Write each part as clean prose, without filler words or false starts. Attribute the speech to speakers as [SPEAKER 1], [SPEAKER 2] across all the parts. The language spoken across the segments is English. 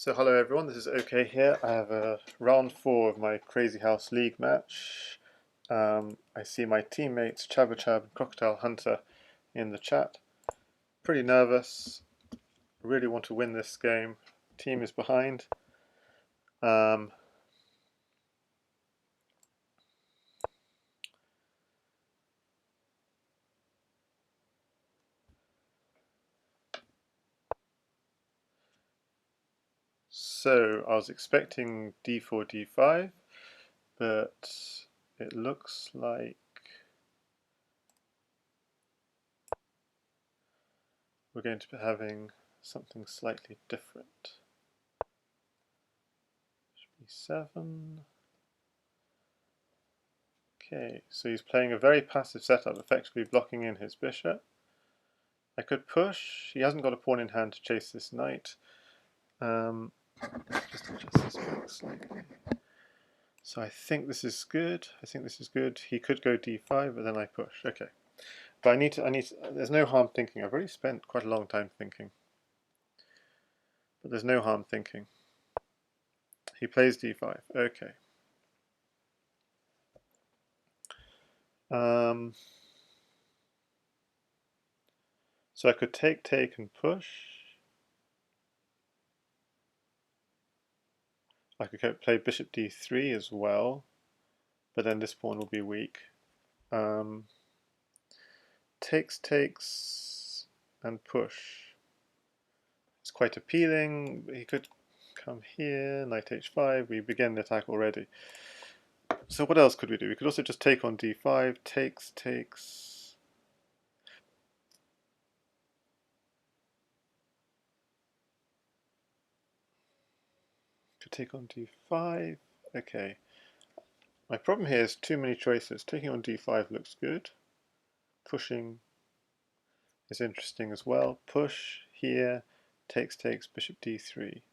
[SPEAKER 1] So hello everyone, this is okei here. I have a round 4 of my Crazyhouse League match. I see my teammates Chab and Crocodile Hunter in the chat. Pretty nervous, really want to win this game. Team is behind. So I was expecting d4, d5, but it looks like we're going to be having something slightly different. b7. Okay, so he's playing a very passive setup, effectively blocking in his bishop. I could push. He hasn't got a pawn in hand to chase this knight. Just adjust this back slightly. So I think this is good. He could go d5, but then I push. Okay, but I need to. There's no harm thinking. I've already spent quite a long time thinking, but there's no harm thinking. He plays d5. Okay. So I could take, and push. I could play bishop d3 as well, but then this pawn will be weak. Takes, and push. It's quite appealing. He could come here, knight h5. We begin the attack already. So what else could we do? We could also just take on d5. Takes. Could take on d5. Okay. My problem here is too many choices. Taking on d5 looks good. Pushing is interesting as well. Push here. Takes, bishop d3.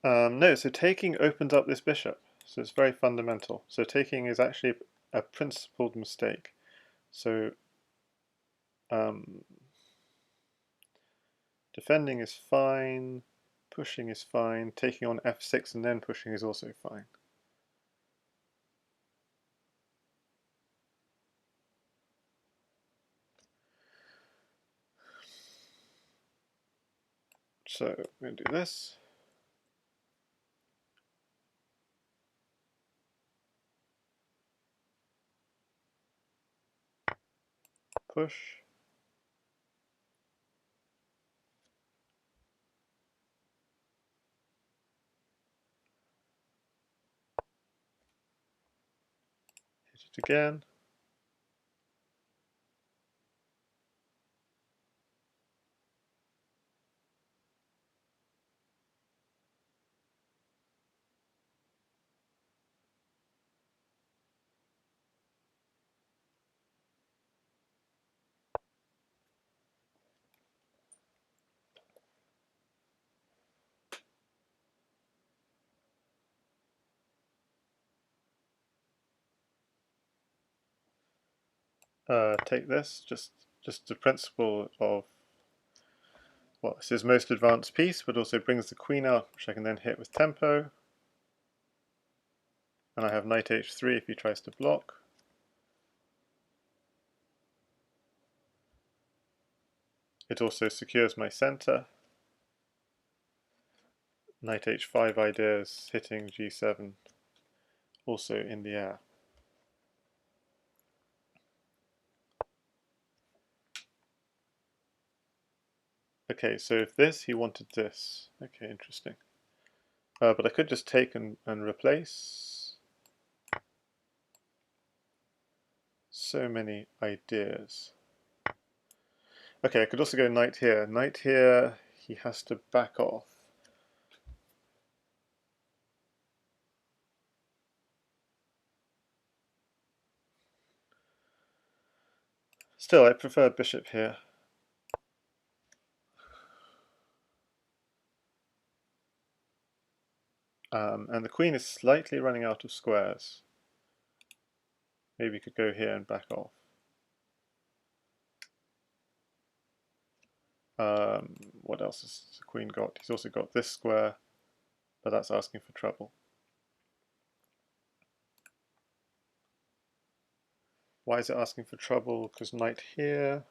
[SPEAKER 1] No, so taking opens up this bishop, so it's very fundamental. So taking is actually a principled mistake. So defending is fine, pushing is fine, taking on f6 and then pushing is also fine. So we're going to do this. Push. Hit it again. Take this, just the principle of, well, this is most advanced piece, but also brings the queen out, which I can then hit with tempo. And I have knight h3 if he tries to block. It also secures my center. Knight h5 ideas hitting g7, also in the air. Okay, so if this, he wanted this. Okay, interesting. But I could just take and replace. So many ideas. Okay, I could also go knight here. Knight here, he has to back off. Still, I prefer bishop here. And the queen is slightly running out of squares. Maybe you could go here and back off. What else has the queen got? He's also got this square, but that's asking for trouble. Why is it asking for trouble? Because knight here,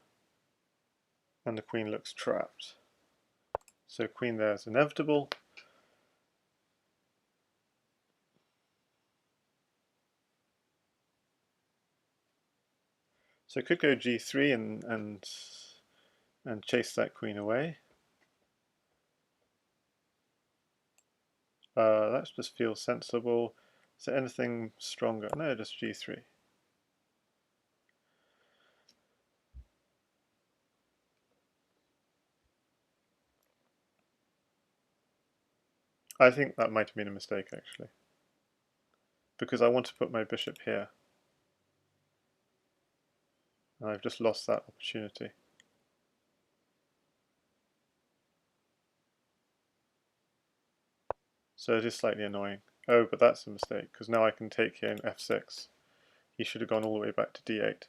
[SPEAKER 1] and the queen looks trapped. So queen there is inevitable. So I could go g3 and chase that queen away. That just feels sensible. Is there anything stronger? No, just g3. I think that might have been a mistake, actually, because I want to put my bishop here, and I've just lost that opportunity. So it is slightly annoying. Oh, but that's a mistake, because now I can take here in f6. He should have gone all the way back to d8.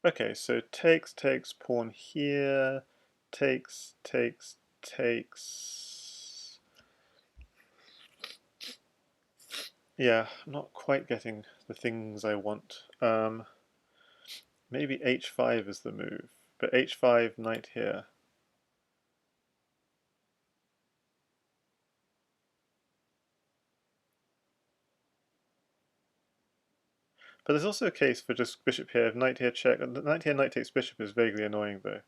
[SPEAKER 1] Okay, so takes, pawn here, takes. Yeah, I'm not quite getting the things I want. Maybe h5 is the move, but h5, knight here. But there's also a case for just bishop here, knight here check. Knight here, knight takes bishop is vaguely annoying though.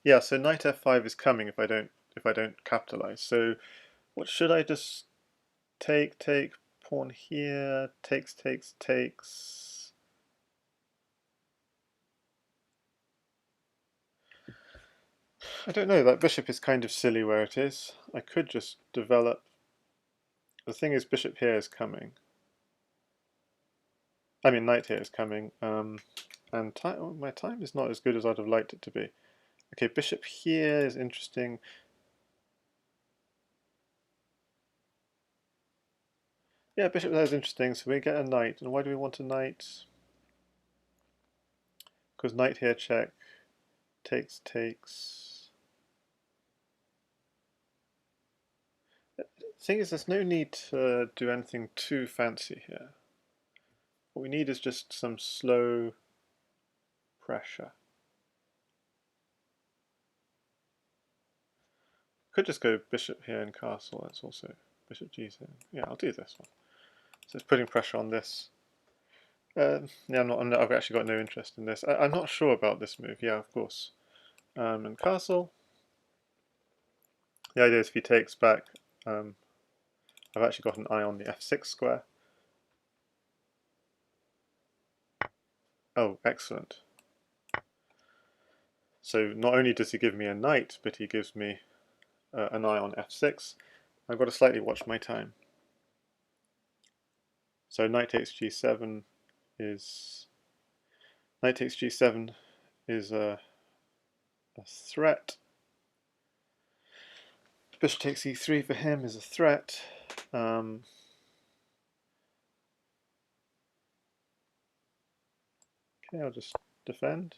[SPEAKER 1] Yeah, so knight f5 is coming if I don't capitalize. So what should I just take, pawn here, takes. I don't know, that bishop is kind of silly where it is. I could just develop. The thing is, bishop here is coming. I mean, knight here is coming. And my time is not as good as I'd have liked it to be. Okay, bishop here is interesting. Yeah, bishop there is interesting, so we get a knight. And why do we want a knight? Because knight here check, takes. The thing is, there's no need to do anything too fancy here. What we need is just some slow pressure. Could just go bishop here and castle. That's also bishop g7. Yeah, I'll do this one. So it's putting pressure on this. Yeah, I've actually got no interest in this. I'm not sure about this move. Yeah, of course. And castle. The idea is if he takes back, I've actually got an eye on the f6 square. Oh, excellent. So not only does he give me a knight, but he gives me an eye on f6. I've got to slightly watch my time. So knight takes g7 is a threat. Bishop takes e3 for him is a threat. Okay, I'll just defend.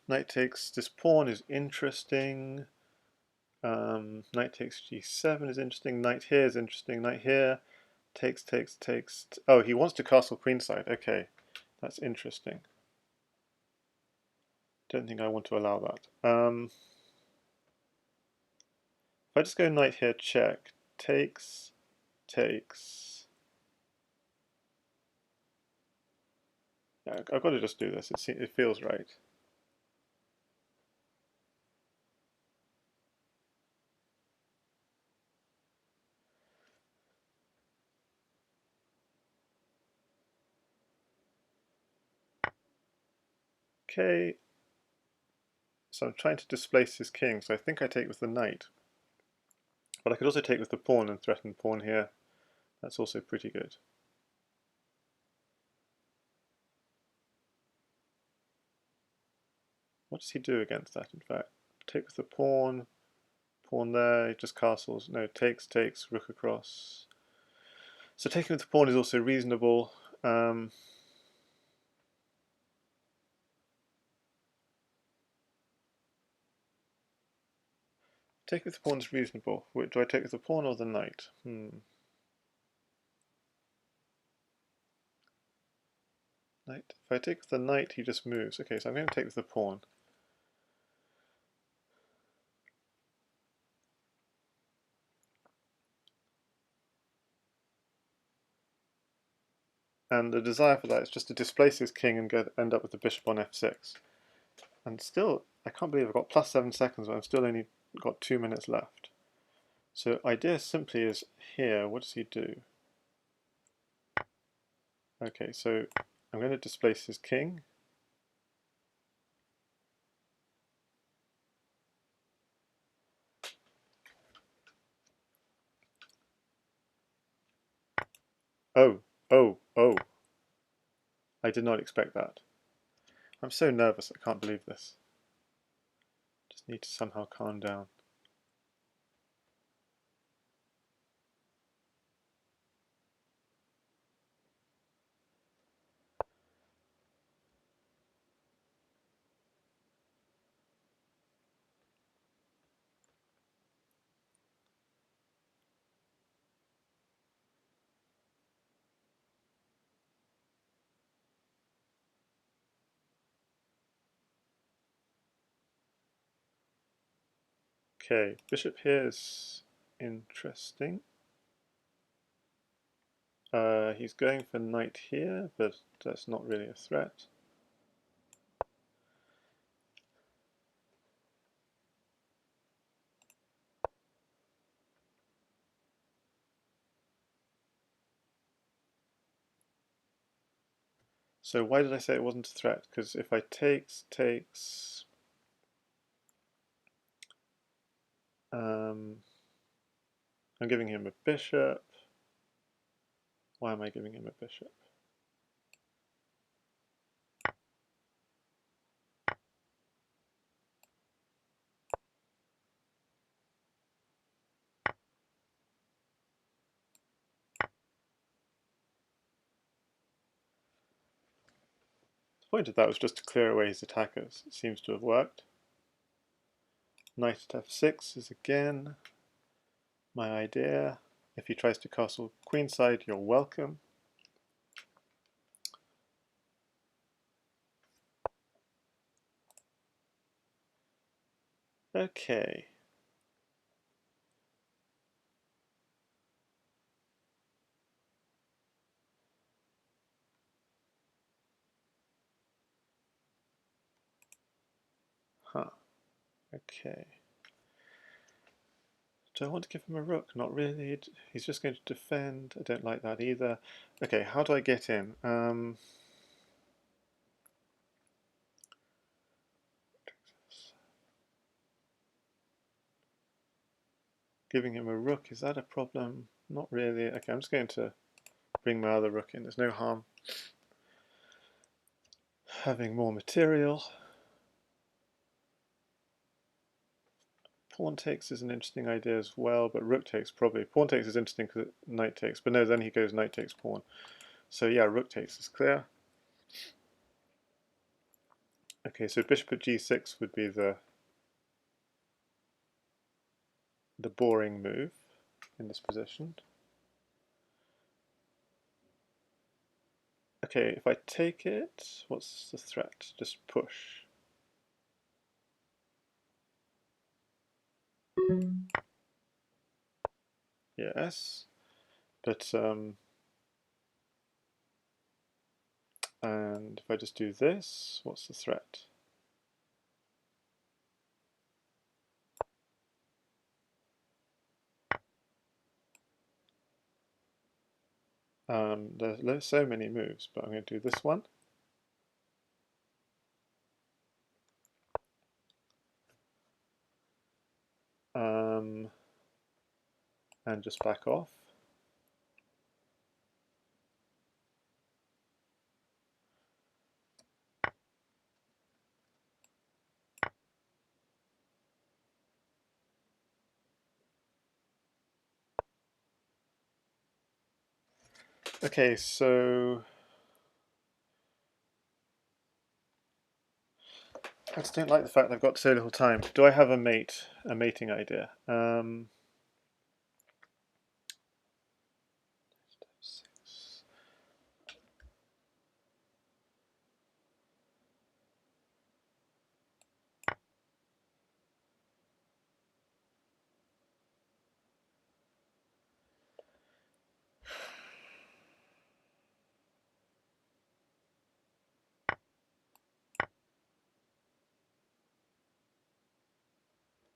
[SPEAKER 1] Knight takes this pawn is interesting. Knight takes g7 is interesting. Knight here is interesting. Knight here takes. Oh, he wants to castle queenside. Okay, that's interesting. Don't think I want to allow that. If I just go knight here, check, takes. Yeah, I've got to just do this. It feels right. okay. So I'm trying to displace his king, so I think I take with the knight. But I could also take with the pawn and threaten pawn here. That's also pretty good. What does he do against that, in fact? Take with the pawn, pawn there, just castles. No, takes, rook across. So taking with the pawn is also reasonable. Take with the pawn is reasonable. Do I take with the pawn or the knight? Knight. If I take with the knight, he just moves. Okay, so I'm going to take with the pawn. And the desire for that is just to displace his king and end up with the bishop on f6. And still, I can't believe I've got plus 7 seconds, but I've still only got 2 minutes left. So idea simply is here, what does he do? Okay, so I'm going to displace his king. Oh, oh, oh. I did not expect that. I'm so nervous, I can't believe this. Just need to somehow calm down. Okay, bishop here is interesting. He's going for knight here, but that's not really a threat. So why did I say it wasn't a threat? Because if I takes, I'm giving him a bishop. Why am I giving him a bishop? The point of that was just to clear away his attackers. It seems to have worked. Knight at f6 is again my idea. If he tries to castle queenside, you're welcome. Okay. Huh. Okay. Do I want to give him a rook? Not really. He's just going to defend. I don't like that either. Okay, how do I get in? Giving him a rook, is that a problem? Not really. Okay, I'm just going to bring my other rook in. There's no harm having more material. Pawn takes is an interesting idea as well, but rook takes probably. Pawn takes is interesting because knight takes, but no, then he goes knight takes pawn. So yeah, rook takes is clear. Okay, so bishop at g6 would be the boring move in this position. Okay, if I take it, what's the threat? Just push. Yes, but and if I just do this, what's the threat? There's so many moves, but I'm going to do this one. and just back off. Okay, so I just don't like the fact that I've got so little time. Do I have a mating idea?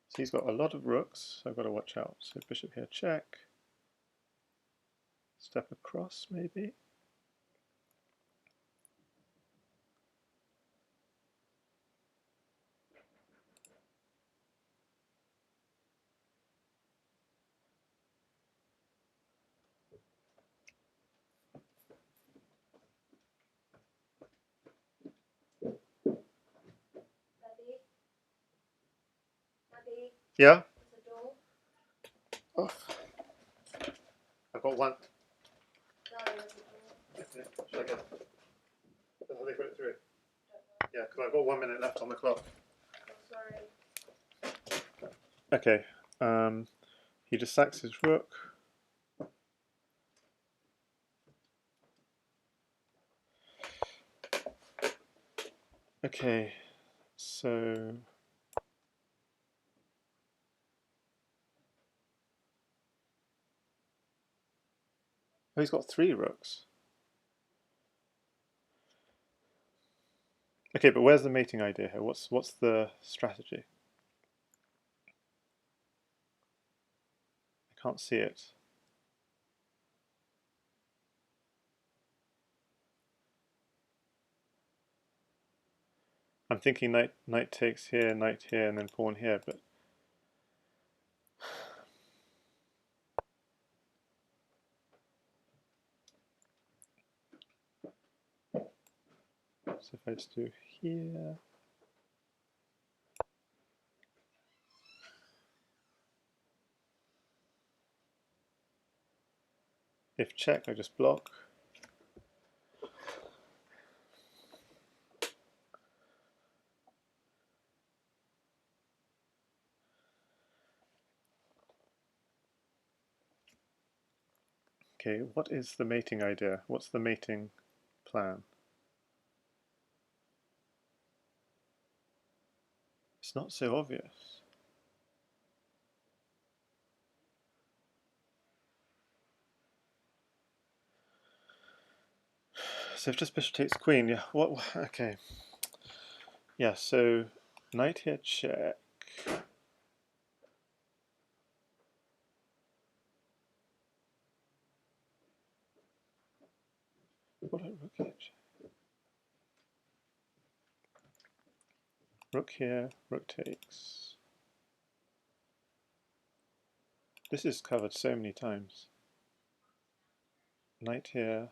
[SPEAKER 1] So he's got a lot of rooks, so I've got to watch out. So bishop here, check. Step across, maybe. Yeah? Oh, I've got one. Okay. Should I get it? Have they put it through? Yeah, because I've got 1 minute left on the clock. Okay. He just sacks his rook. Okay, so oh, he's got 3 rooks. Okay, but where's the mating idea here? What's the strategy? I can't see it. I'm thinking knight takes here, knight here, and then pawn here, but so if I just do here, if check, I just block. Okay, what is the mating idea? What's the mating plan? It's not so obvious. So if just bishop takes queen, yeah, what, okay. Yeah, so knight here, check. What about rook here, check? Rook here, rook takes. This is covered so many times. Knight here.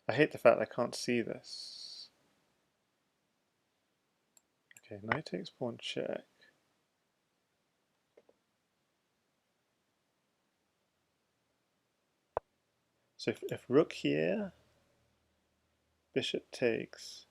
[SPEAKER 1] I hate the fact I can't see this. Okay, knight takes pawn check. So if rook here, bishop takes.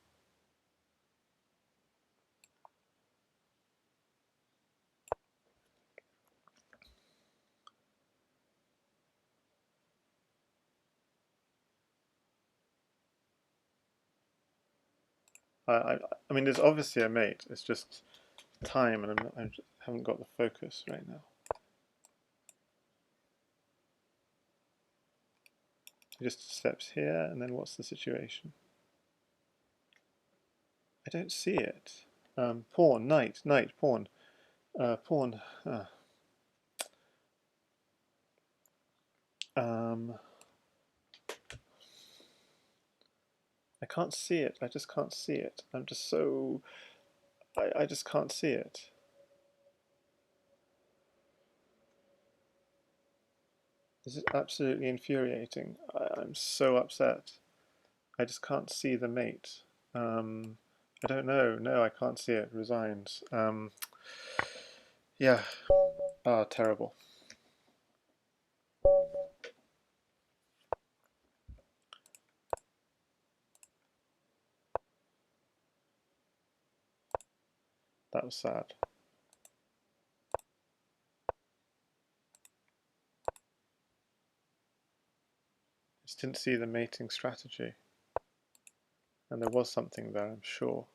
[SPEAKER 1] I mean, there's obviously a mate. It's just time, and I haven't got the focus right now. He just steps here, and then what's the situation? I don't see it. Pawn, knight, knight, pawn, pawn. I can't see it. I just can't see it. I'm just so. I just can't see it. This is absolutely infuriating. I'm so upset. I just can't see the mate. I don't know. No, I can't see it. Resigns. Yeah. Ah, terrible. That was sad. Just didn't see the mating strategy. And there was something there, I'm sure.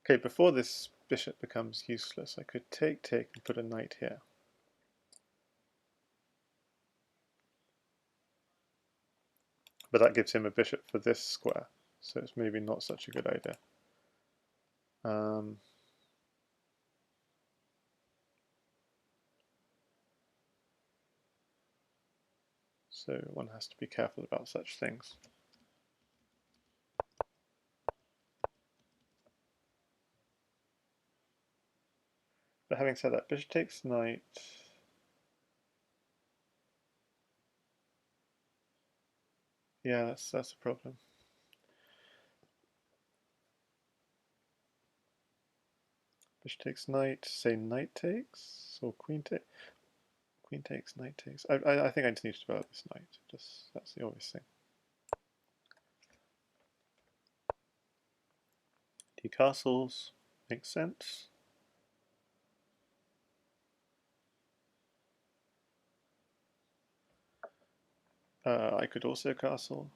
[SPEAKER 1] Okay, before this bishop becomes useless, I could take, and put a knight here. But that gives him a bishop for this square, so it's maybe not such a good idea. So one has to be careful about such things. But having said that, bishop takes knight. Yeah, that's a problem. Bishop takes knight, say knight takes, or queen takes. Queen takes, knight takes. I think I just need to develop this knight. That's the obvious thing. D castles makes sense. I could also castle.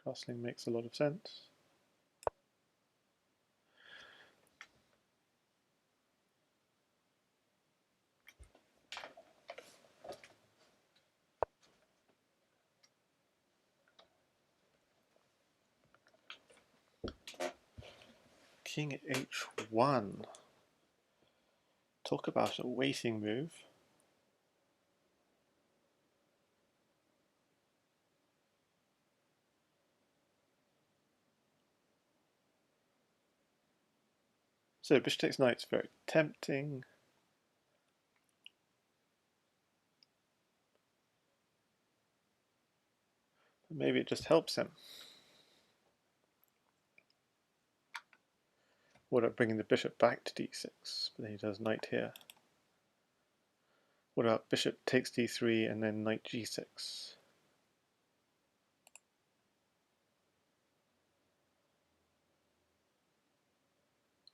[SPEAKER 1] Castling makes a lot of sense. King h1. Talk about a waiting move. So bishop takes knight is very tempting. But maybe it just helps him. What about bringing the bishop back to d6? But then he does knight here. What about bishop takes d3 and then knight g6?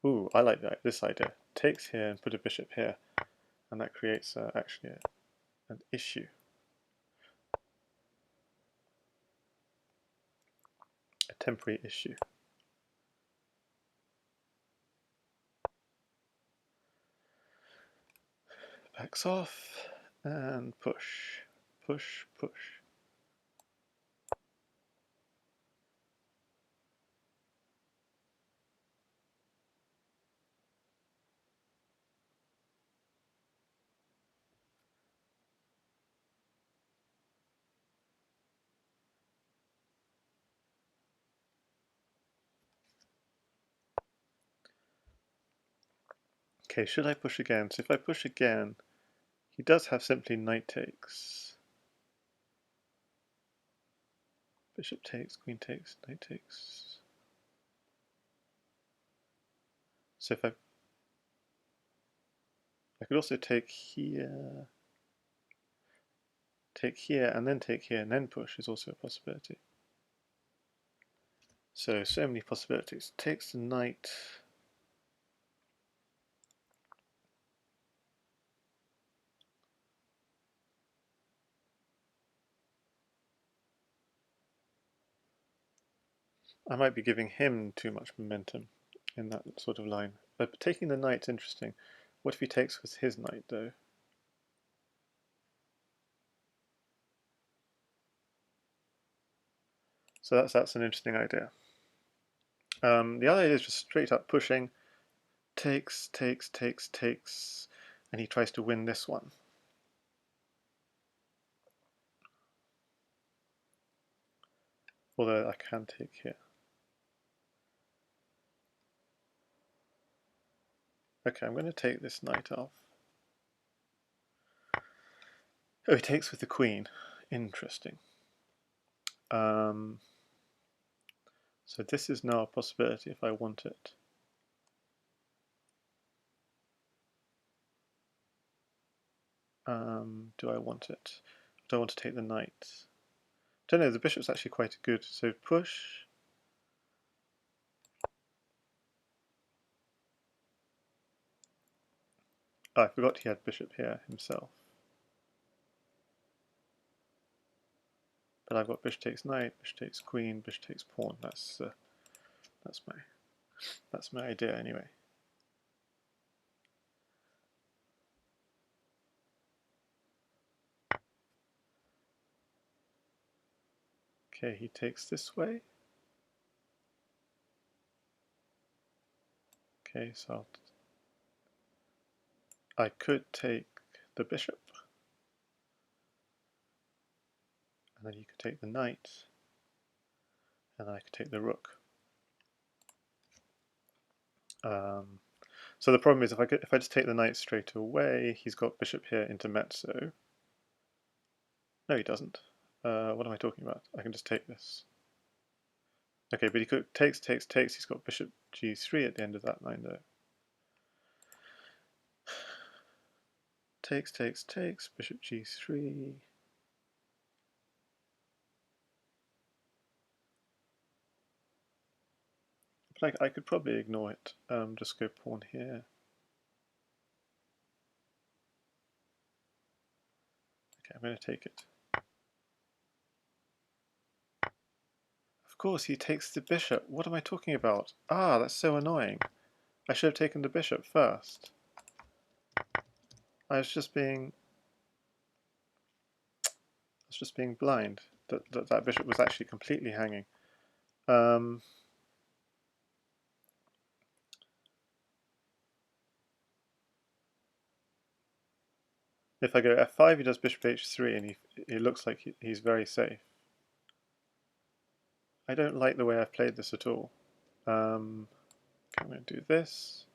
[SPEAKER 1] Ooh, I like this idea. Takes here and put a bishop here. And that creates actually an issue. A temporary issue. Backs off and push, push, push. Okay, should I push again? So if I push again, he does have simply knight takes. Bishop takes, queen takes, knight takes. So if I could also take here, and then take here, and then push is also a possibility. So many possibilities. Takes the knight. I might be giving him too much momentum in that sort of line. But taking the knight's interesting. What if he takes with his knight, though? So that's an interesting idea. The other idea is just straight up pushing, takes, takes, takes, takes, and he tries to win this one. Although I can take here. Okay, I'm going to take this knight off. Oh, he takes with the queen. Interesting. So this is now a possibility if I want it. Do I want it? Do I want to take the knight? Don't know, the bishop's actually quite good. So push. Oh, I forgot he had bishop here himself. But I've got bishop takes knight, bishop takes queen, bishop takes pawn. That's my idea anyway. Okay, he takes this way. Okay, so I could take the bishop, and then you could take the knight, and I could take the rook. So the problem is if I just take the knight straight away, he's got bishop here intermezzo. No, he doesn't. What am I talking about? I can just take this. Okay, but he could takes. He's got bishop g3 at the end of that line though. Takes, bishop g3. But I could probably ignore it. Just go pawn here. Okay, I'm going to take it. Of course, he takes the bishop. What am I talking about? Ah, that's so annoying. I should have taken the bishop first. I was just being blind. That bishop was actually completely hanging. If I go f5, he does bishop h3, and he looks like he's very safe. I don't like the way I've played this at all. I'm going to do this.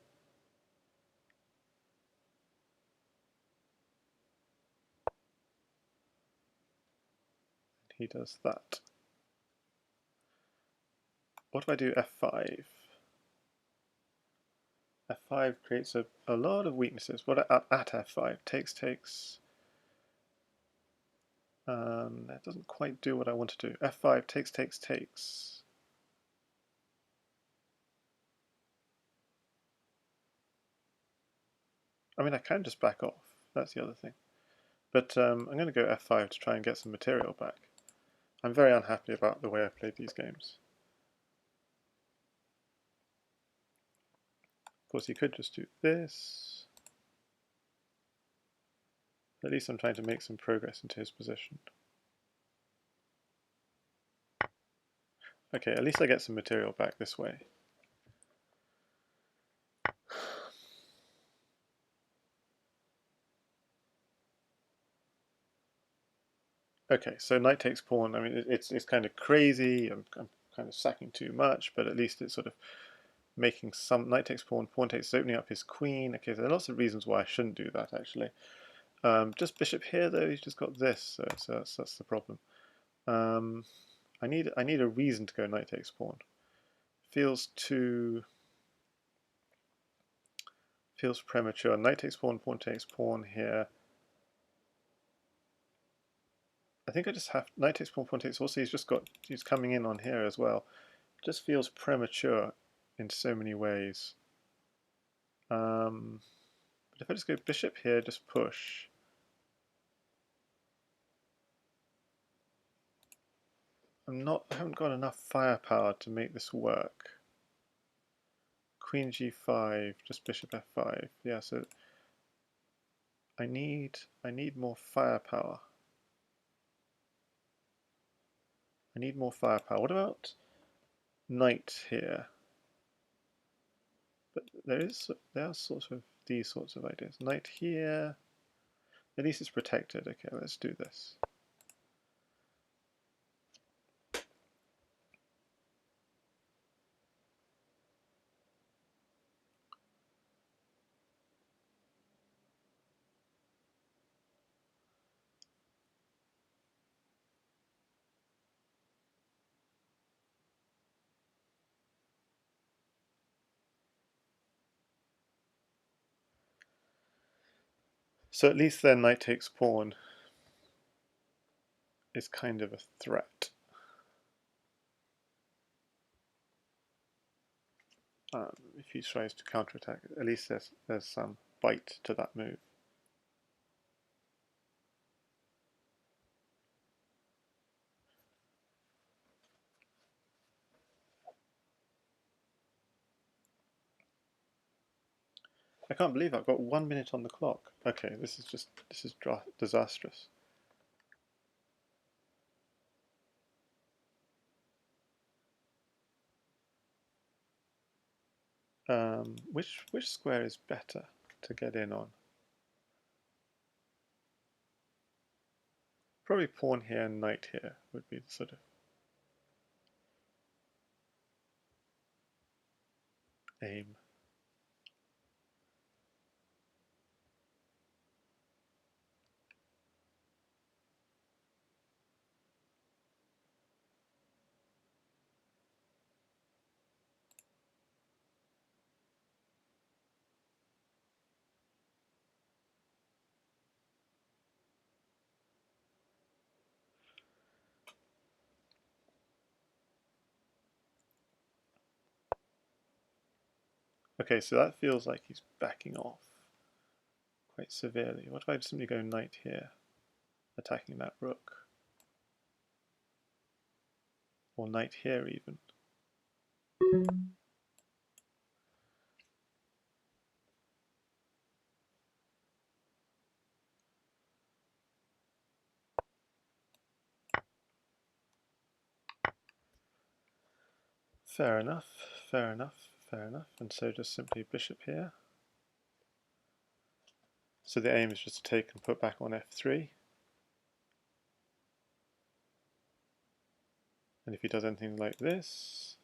[SPEAKER 1] He does that. What do I do? F5. F5 creates a lot of weaknesses. What at F5? Takes. That doesn't quite do what I want to do. F5 takes. I mean, I can just back off. That's the other thing. But I'm going to go F5 to try and get some material back. I'm very unhappy about the way I played these games. Of course, he could just do this. At least I'm trying to make some progress into his position. Okay, at least I get some material back this way. Okay, so knight takes pawn. I mean, it's kind of crazy. I'm kind of sacking too much, but at least it's sort of making some. Knight takes pawn, pawn takes, opening up his queen. Okay, so there are lots of reasons why I shouldn't do that actually. Just bishop here though. He's just got this, so that's the problem. I need a reason to go knight takes pawn. Feels premature. Knight takes pawn, pawn takes pawn here. I think I just have knight takes pawn, pawn takes. Also, he's coming in on here as well. It just feels premature in so many ways. But if I just go bishop here, just push. I haven't got enough firepower to make this work. Queen g5, just bishop f5. Yeah, so I need more firepower. I need more firepower. What about knight here? But there are sort of these sorts of ideas. Knight here. At least it's protected. Okay, let's do this. So at least then knight takes pawn is kind of a threat. If he tries to counterattack, at least there's some bite to that move. I can't believe I've got 1 minute on the clock. Okay, this is disastrous. Which square is better to get in on? Probably pawn here and knight here would be the sort of aim. Okay, so that feels like he's backing off quite severely. What if I simply go knight here, attacking that rook? Or knight here even. Fair enough, fair enough, fair enough. And so just simply bishop here. So the aim is just to take and put back on f3. And if he does anything like this,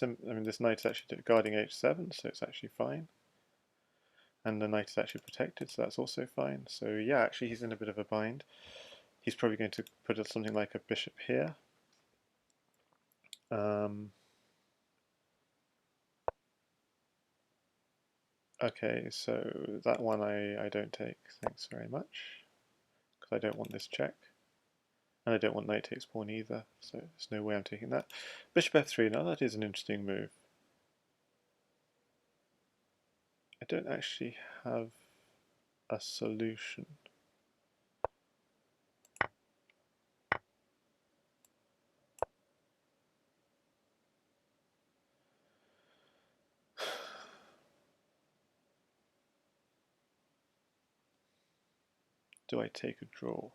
[SPEAKER 1] I mean, this knight is actually guarding h7, so it's actually fine. And the knight is actually protected, so that's also fine. So yeah, actually he's in a bit of a bind. He's probably going to put something like a bishop here. Okay, so that one I don't take, thanks very much, because I don't want this check. And I don't want knight takes pawn either, so there's no way I'm taking that. Bishop f3, now that is an interesting move. I don't actually have a solution. Do I take a draw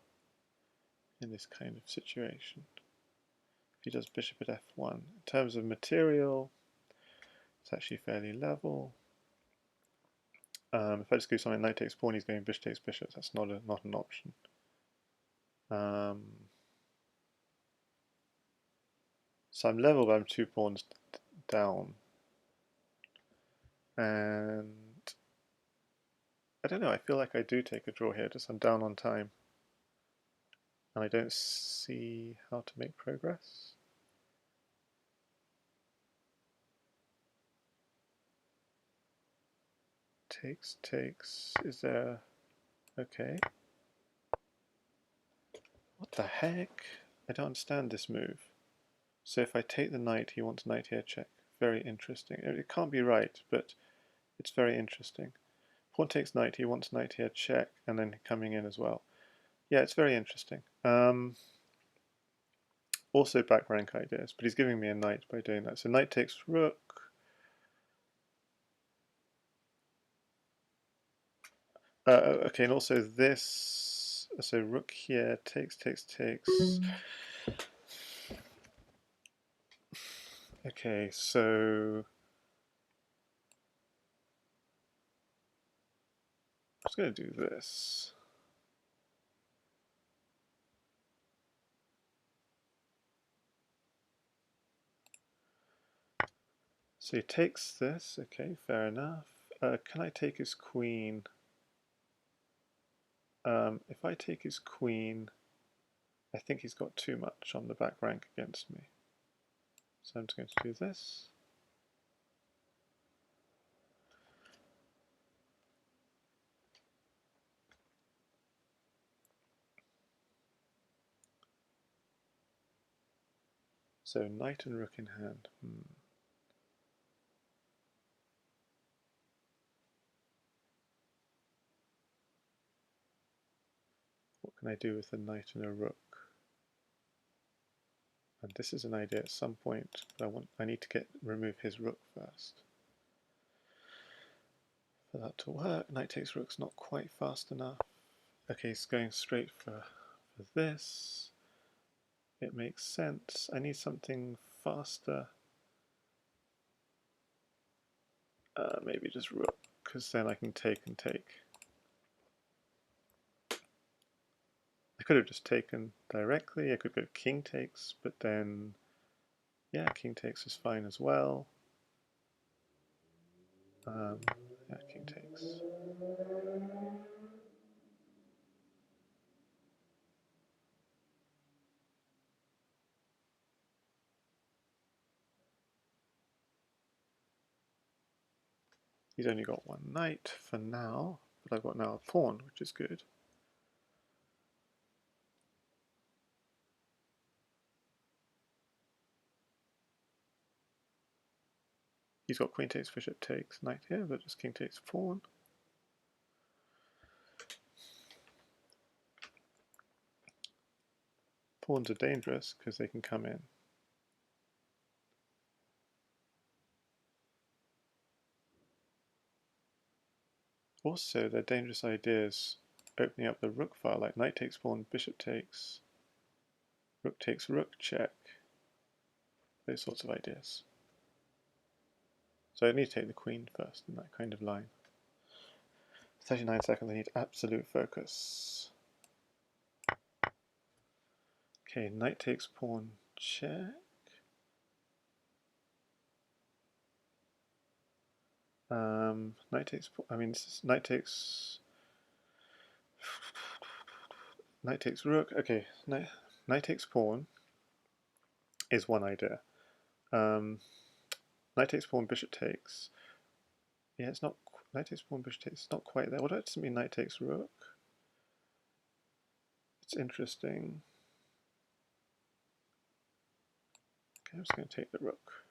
[SPEAKER 1] in this kind of situation? If he does bishop at f1, in terms of material, it's actually fairly level. If I just go something knight takes pawn, he's going bishop takes bishop. That's not an option. So I'm level, but I'm 2 pawns down. And I don't know, I feel like I do take a draw here, just I'm down on time. And I don't see how to make progress. Takes, is there, okay. What the heck? I don't understand this move. So if I take the knight, he wants knight here check. Very interesting. It can't be right, but it's very interesting. Pawn takes knight, he wants knight here check, and then coming in as well. Yeah, it's very interesting. Also back rank ideas, but he's giving me a knight by doing that. So knight takes rook. Okay, and also this, so rook here, takes. Okay, so going to do this. So he takes this, okay, fair enough. Can I take his queen? If I take his queen, I think he's got too much on the back rank against me. So I'm just going to do this. So knight and rook in hand. What can I do with a knight and a rook? And this is an idea at some point, but I need to remove his rook first. For that to work, knight takes rook's not quite fast enough. Okay, he's going straight for this. It makes sense. I need something faster. Maybe just rook, because then I can take and take. I could have just taken directly. I could go king takes, but then, yeah, king takes is fine as well. Yeah, king takes. He's only got one knight for now, but I've got now a pawn, which is good. He's got queen takes, bishop takes, knight here, but just king takes pawn. Pawns are dangerous because they can come in. Also, they're dangerous ideas opening up the rook file, like knight takes pawn, bishop takes rook check, those sorts of ideas. So I need to take the queen first in that kind of line. 39 seconds, I need absolute focus. Okay, knight takes pawn check. Knight takes, I mean, this is knight takes rook. Okay, knight takes pawn is one idea. Knight takes pawn, bishop takes. Yeah, it's not, knight takes pawn, bishop takes, it's not quite there. What does it mean knight takes rook? It's interesting. Okay, I'm just going to take the rook.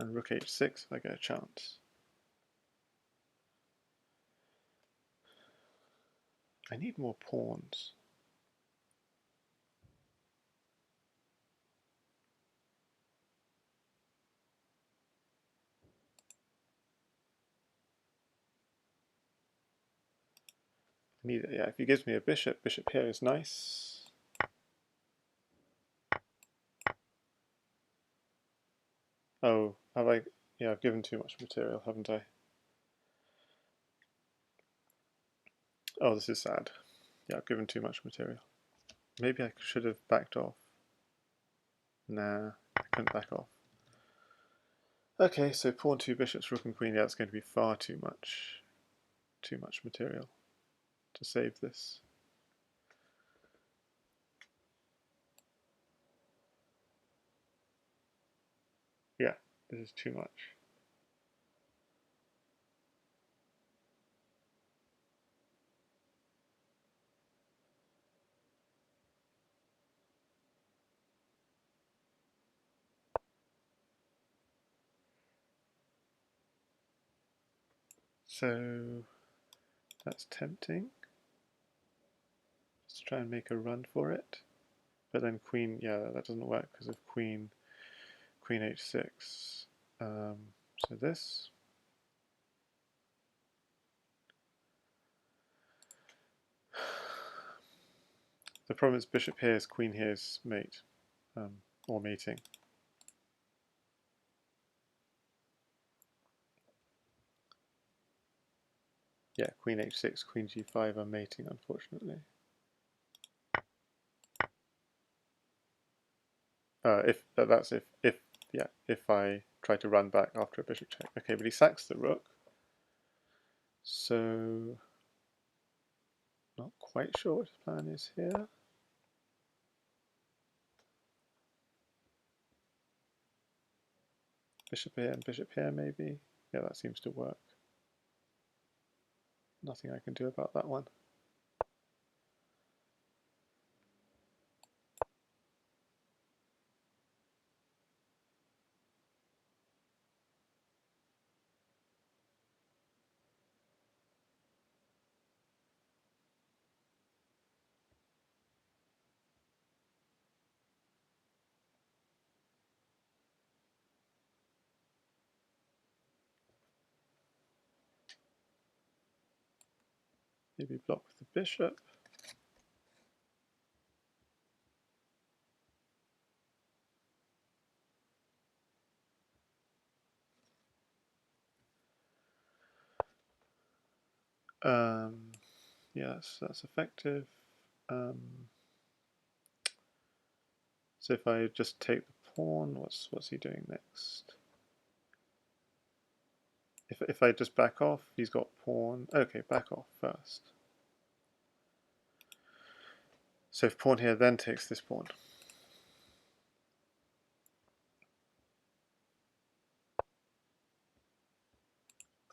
[SPEAKER 1] And rook h6 if I get a chance. I need more pawns. I need it, yeah, if he gives me a bishop, bishop here is nice. Oh, have I? Yeah, I've given too much material, haven't I? Oh, this is sad. Yeah, I've given too much material. Maybe I should have backed off. Nah, I couldn't back off. Okay, so pawn, two bishops, rook and queen. Yeah, it's going to be far too much material to save this. Yeah, this is too much. So that's tempting. Let's try and make a run for it. But then queen, yeah, that doesn't work because of queen h6. So this. The problem is bishop here is queen here is mate, or mating. Yeah, queen h6, queen g5 are mating, unfortunately. That's if I try to run back after a bishop check. Okay, but he sacks the rook. So not quite sure what his plan is here. Bishop here and bishop here, maybe. Yeah, that seems to work. Nothing I can do about that one. Maybe block with the bishop. Yes, that's effective. So if I just take the pawn, what's he doing next? If I just back off, he's got pawn. Okay, back off first. So if pawn here then takes this pawn.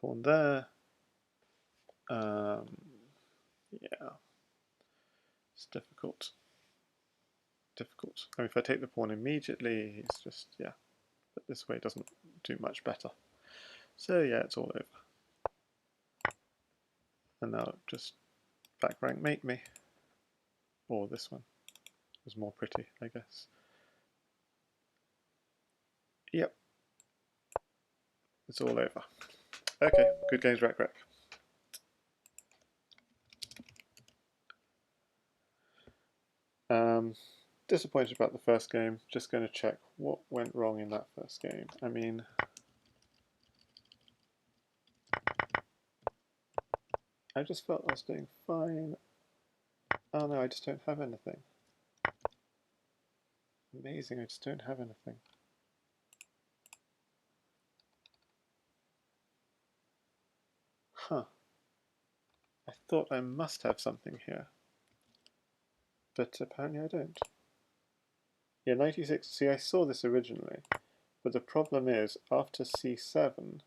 [SPEAKER 1] Pawn there. Yeah, it's difficult. Difficult. I mean, if I take the pawn immediately, he's just, yeah. But this way doesn't do much better. So yeah, it's all over. And now just back rank mate me. Or this one was more pretty, I guess. Yep. It's all over. Okay, good games, recrec. Disappointed about the first game. Just going to check what went wrong in that first game. I mean, I just felt I was doing fine. Oh no, I just don't have anything. Amazing, I just don't have anything. Huh. I thought I must have something here. But apparently I don't. Yeah, 96. See, I saw this originally. But the problem is, after c7,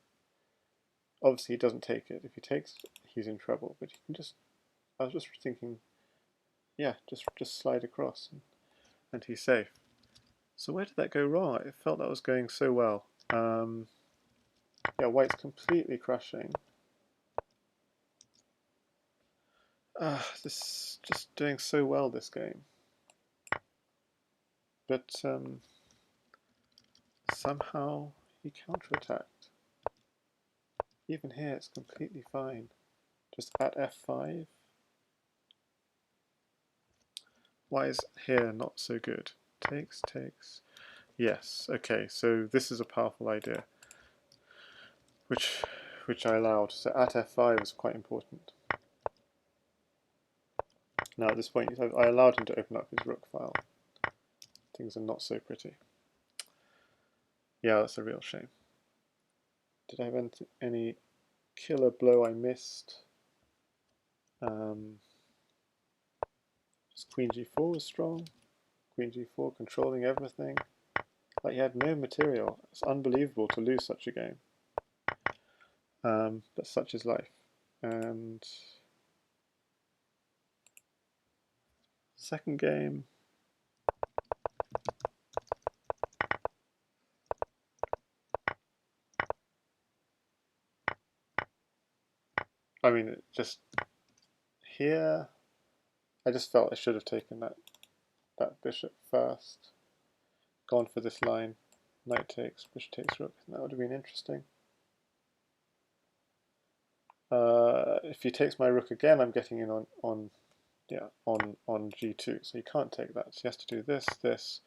[SPEAKER 1] obviously he doesn't take it. If he takes it, he's in trouble. But he can just... I was just thinking, yeah, just slide across and he's safe. So where did that go wrong? I felt that was going so well. Yeah, white's completely crushing. This is just doing so well, this game. But somehow he counterattacked. Even here it's completely fine. Just at f5. Why is here not so good? Takes, takes. Yes, okay, so this is a powerful idea. Which I allowed. So at f5 is quite important. Now at this point I allowed him to open up his rook file. Things are not so pretty. Yeah, that's a real shame. Did I have any killer blow I missed? Queen g4 was strong. Queen g4 controlling everything. Like he had no material. It's unbelievable to lose such a game. But such is life. And second game. I mean, it just here. I just felt I should have taken that bishop first. Gone for this line. Knight takes, bishop takes rook. That would have been interesting. If he takes my rook again, I'm getting in on g2. So he can't take that. So he has to do this, this.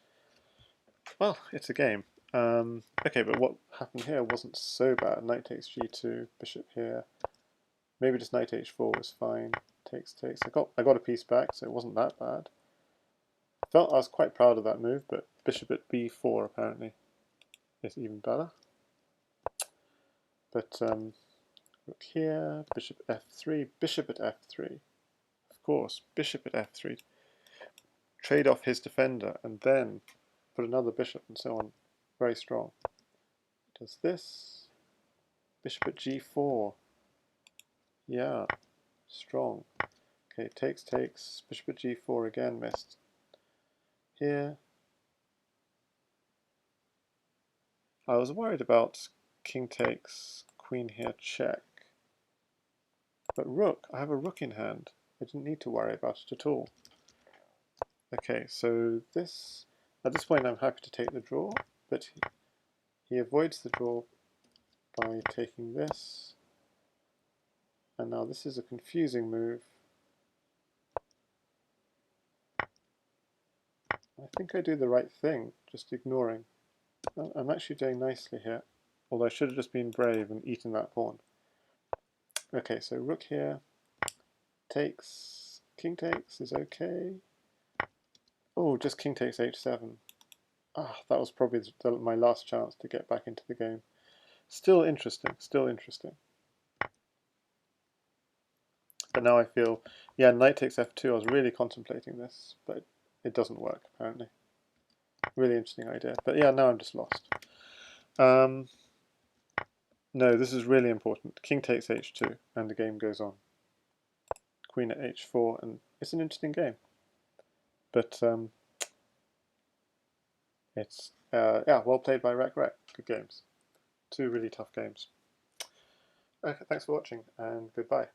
[SPEAKER 1] Well, it's a game. Okay, but what happened here wasn't so bad. Knight takes g2, bishop here. Maybe just knight h4 was fine. Takes. I got a piece back, so it wasn't that bad. I was quite proud of that move, but bishop at b4 apparently is even better. But look here, bishop f3, bishop at f3. Of course, bishop at f3. Trade off his defender and then put another bishop and so on. Very strong. Does this. Bishop at g4. Yeah, strong. Okay, takes. Bishop at g4 again, missed. Here. I was worried about king takes, queen here, check. But rook, I have a rook in hand. I didn't need to worry about it at all. Okay, so this, at this point I'm happy to take the draw, but he avoids the draw by taking this. And now this is a confusing move. I think I do the right thing, just ignoring. I'm actually doing nicely here, although I should have just been brave and eaten that pawn. Okay, so rook here, takes, king takes is okay. Oh, just king takes h7. Ah, that was probably my last chance to get back into the game. Still interesting, still interesting. But now I feel, yeah, knight takes f2, I was really contemplating this, but it doesn't work, apparently. Really interesting idea. But yeah, now I'm just lost. No, this is really important. King takes h2, and the game goes on. Queen at h4, and it's an interesting game. But it's, yeah, well played by recrec. Good games. Two really tough games. Okay, thanks for watching, and goodbye.